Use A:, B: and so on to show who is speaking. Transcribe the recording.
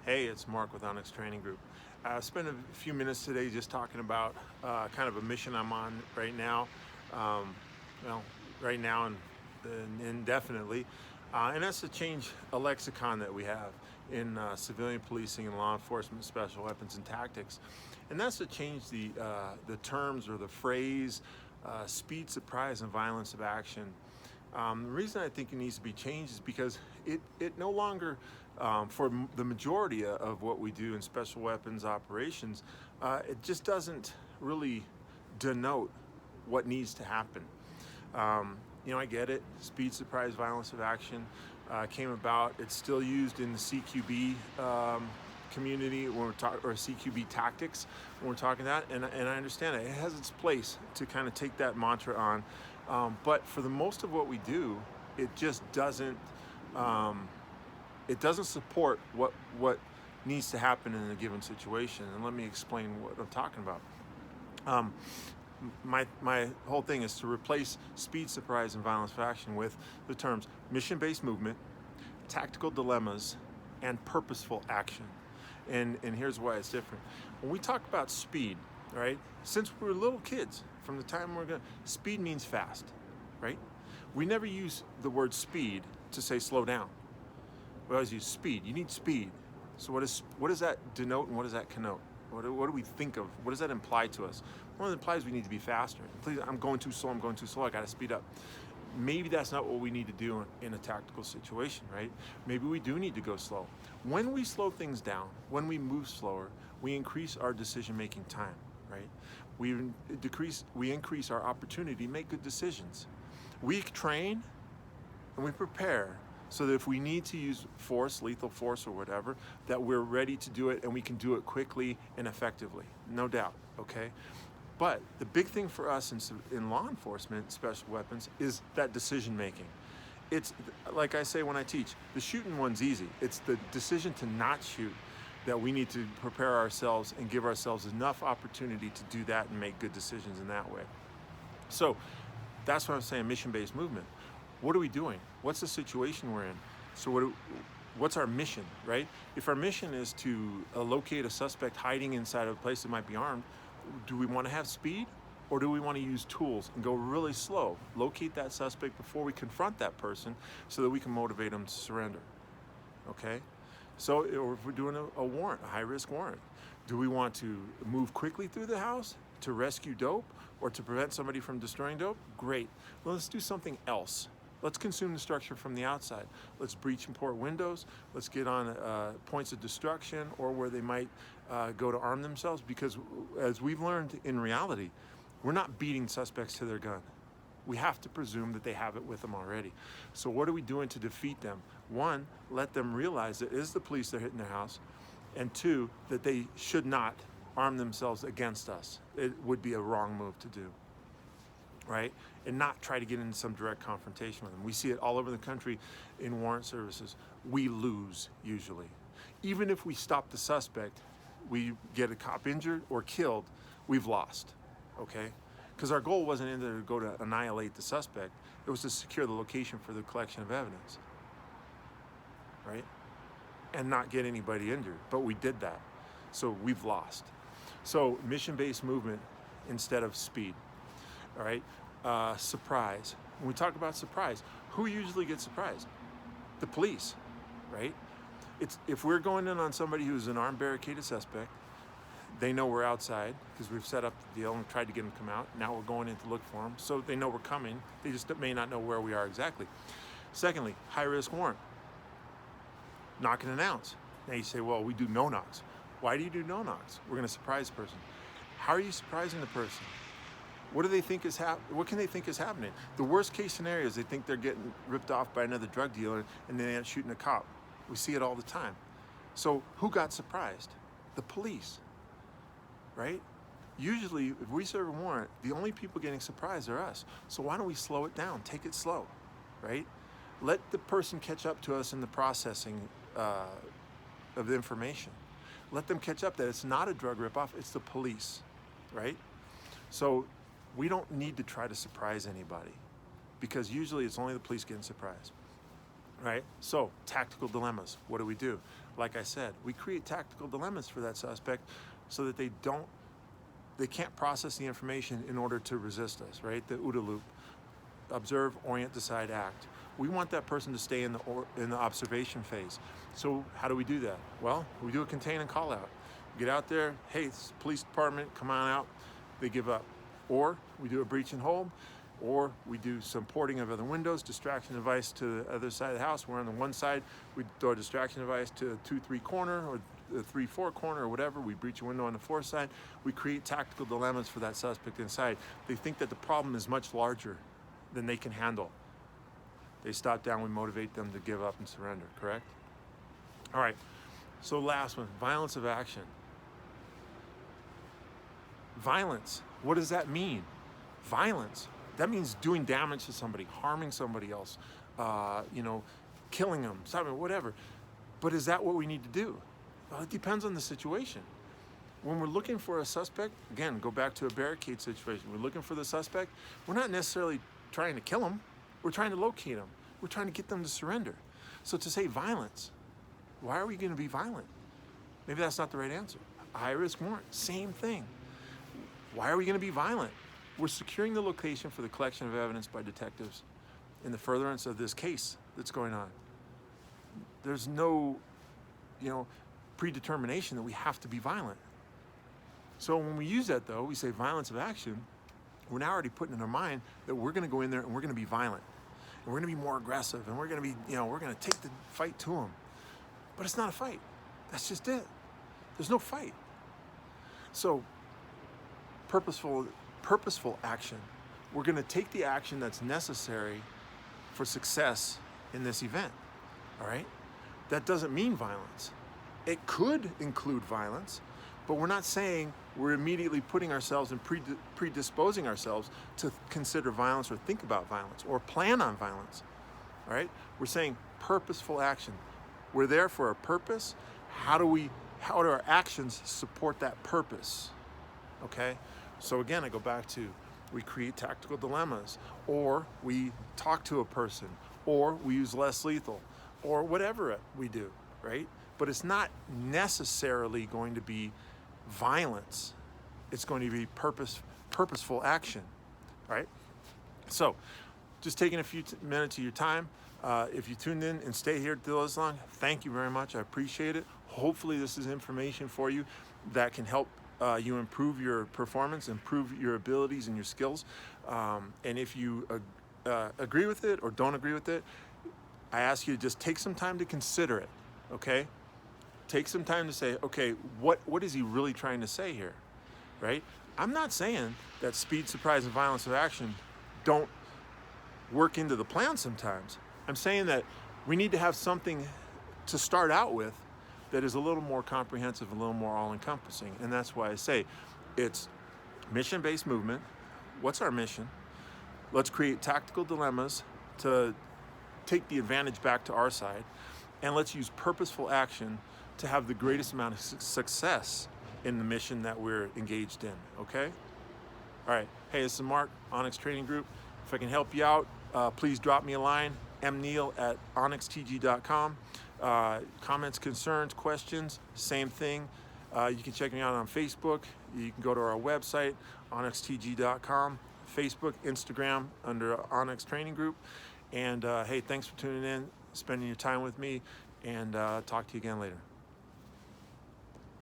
A: Hey, it's Mark with Onyx Training Group. I spent a few minutes today just talking about kind of a mission I'm on right now. Um, well, right now and indefinitely. And that's to change a lexicon that we have in civilian policing and law enforcement, special weapons and tactics. And that's to change the terms or the phrase speed, surprise, and violence of action. The reason I think it needs to be changed is because it no longer, for the majority of what we do in special weapons operations, it just doesn't really denote what needs to happen. I get it. Speed, surprise, violence of action came about. It's still used in the CQB community when we're talking, or CQB tactics when we're talking that, and I understand it. It has its place to kind of take that mantra on, but for the most of what we do, it just doesn't. It doesn't support what needs to happen in a given situation. And let me explain what I'm talking about. My whole thing is to replace speed, surprise, and violence of action with the terms mission-based movement, tactical dilemmas, and purposeful action. And here's why it's different. When we talk about speed, right? Since we're little kids, from the time speed means fast, right? We never use the word speed to say slow down. We always use speed. You need speed. So what does that denote and what does that connote? What do we think of? What does that imply to us? Well, it implies we need to be faster. Please, I'm going too slow, I gotta speed up. Maybe that's not what we need to do in a tactical situation, right? Maybe we do need to go slow. When we slow things down, when we move slower, we increase our decision-making time, right? We increase our opportunity to make good decisions. We train and we prepare so that if we need to use force, lethal force or whatever, that we're ready to do it and we can do it quickly and effectively, no doubt, okay? But the big thing for us in law enforcement, special weapons, is that decision making. It's like I say when I teach, the shooting one's easy. It's the decision to not shoot that we need to prepare ourselves and give ourselves enough opportunity to do that and make good decisions in that way. So that's what I'm saying, mission-based movement. What are we doing? What's the situation we're in? So what's our mission, right? If our mission is to locate a suspect hiding inside of a place that might be armed, do we want to have speed or do we want to use tools and go really slow, locate that suspect before we confront that person so that we can motivate them to surrender, okay? So or if we're doing a warrant, a high-risk warrant, do we want to move quickly through the house to rescue dope or to prevent somebody from destroying dope? Great. Well, let's do something else. Let's consume the structure from the outside. Let's breach and port windows. Let's get on points of destruction or where they might go to arm themselves, because as we've learned in reality, we're not beating suspects to their gun. We have to presume that they have it with them already. So what are we doing to defeat them? One, let them realize that it is the police that are hitting their house, and two, that they should not arm themselves against us. It would be a wrong move to do, right? And not try to get into some direct confrontation with them. We see it all over the country in warrant services. We lose usually. Even if we stop the suspect, we get a cop injured or killed, we've lost, okay? Because our goal wasn't either to go to annihilate the suspect, it was to secure the location for the collection of evidence, right? And not get anybody injured, but we did that. So we've lost. So mission-based movement instead of speed, all right? Surprise. When we talk about surprise, who usually gets surprised? The police, right? If we're going in on somebody who's an armed barricaded suspect, they know we're outside because we've set up the deal and tried to get them to come out. Now we're going in to look for them, so they know we're coming. They just may not know where we are exactly. Secondly, high-risk warrant. Knock and announce. Now you say, well, we do no-knocks. Why do you do no-knocks? We're going to surprise the person. How are you surprising the person? What do they think is what can they think is happening? The worst case scenario is they think they're getting ripped off by another drug dealer and they end up shooting a cop. We see it all the time. So who got surprised? The police, right? Usually, if we serve a warrant, the only people getting surprised are us. So why don't we slow it down? Take it slow, right? Let the person catch up to us in the processing of the information. Let them catch up that it's not a drug ripoff, it's the police, right? So we don't need to try to surprise anybody because usually it's only the police getting surprised. right? So tactical dilemmas, what do? Like I said, we create tactical dilemmas for that suspect so that they can't process the information in order to resist us, right? The OODA loop: observe, orient, decide, act. We want that person to stay in the observation phase. So how do we do that? Well, we do a contain and call out. Get out there, hey, it's police department, come on out. They give up. Or we do a breach and hold, or we do some porting of other windows, distraction device to the other side of the house. We're on the one side, we throw a distraction device to a 2-3 corner or the 3-4 corner or whatever. We breach a window on the 4th side. We create tactical dilemmas for that suspect inside. They think that the problem is much larger than they can handle. They stop down, we motivate them to give up and surrender, correct? All right, so last one, violence of action. Violence, what does that mean? Violence, that means doing damage to somebody, harming somebody else, killing them, whatever. But is that what we need to do? Well, it depends on the situation. When we're looking for a suspect, again, go back to a barricade situation. We're looking for the suspect. We're not necessarily trying to kill them. We're trying to locate them. We're trying to get them to surrender. So to say violence, why are we going to be violent? Maybe that's not the right answer. High-risk warrant, same thing. Why are we going to be violent? We're securing the location for the collection of evidence by detectives in the furtherance of this case that's going on. There's no, predetermination that we have to be violent. So when we use that, though, we say violence of action, we're now already putting in our mind that we're going to go in there and we're going to be violent. And we're going to be more aggressive, and we're going to be, we're going to take the fight to them. But it's not a fight. That's just it. There's no fight. So purposeful action. We're going to take the action that's necessary for success in this event, all right? That doesn't mean violence. It could include violence, but we're not saying we're immediately putting ourselves and predisposing ourselves to consider violence or think about violence or plan on violence, all right? We're saying purposeful action. We're there for a purpose. How do our actions support that purpose, okay? So again, I go back to, we create tactical dilemmas, or we talk to a person, or we use less lethal, or whatever we do, right? But it's not necessarily going to be violence. It's going to be purposeful action, right? So just taking a few minutes of your time. If you tuned in and stay here till this long, thank you very much. I appreciate it. Hopefully this is information for you that can help you improve your performance, improve your abilities and your skills. And if you agree with it or don't agree with it, I ask you to just take some time to consider it, okay? Take some time to say, okay, what is he really trying to say here, right? I'm not saying that speed, surprise, and violence of action don't work into the plan sometimes. I'm saying that we need to have something to start out with that is a little more comprehensive, a little more all-encompassing. And that's why I say it's mission-based movement. What's our mission? Let's create tactical dilemmas to take the advantage back to our side. And let's use purposeful action to have the greatest amount of success in the mission that we're engaged in, okay? All right, hey, this is Mark, Onyx Training Group. If I can help you out, please drop me a line, mneal@onyxtg.com. Comments, concerns, questions, same thing. You can check me out on Facebook. You can go to our website, onyxtg.com, Facebook, Instagram, under Onyx Training Group. And hey, thanks for tuning in, spending your time with me, and talk to you again later.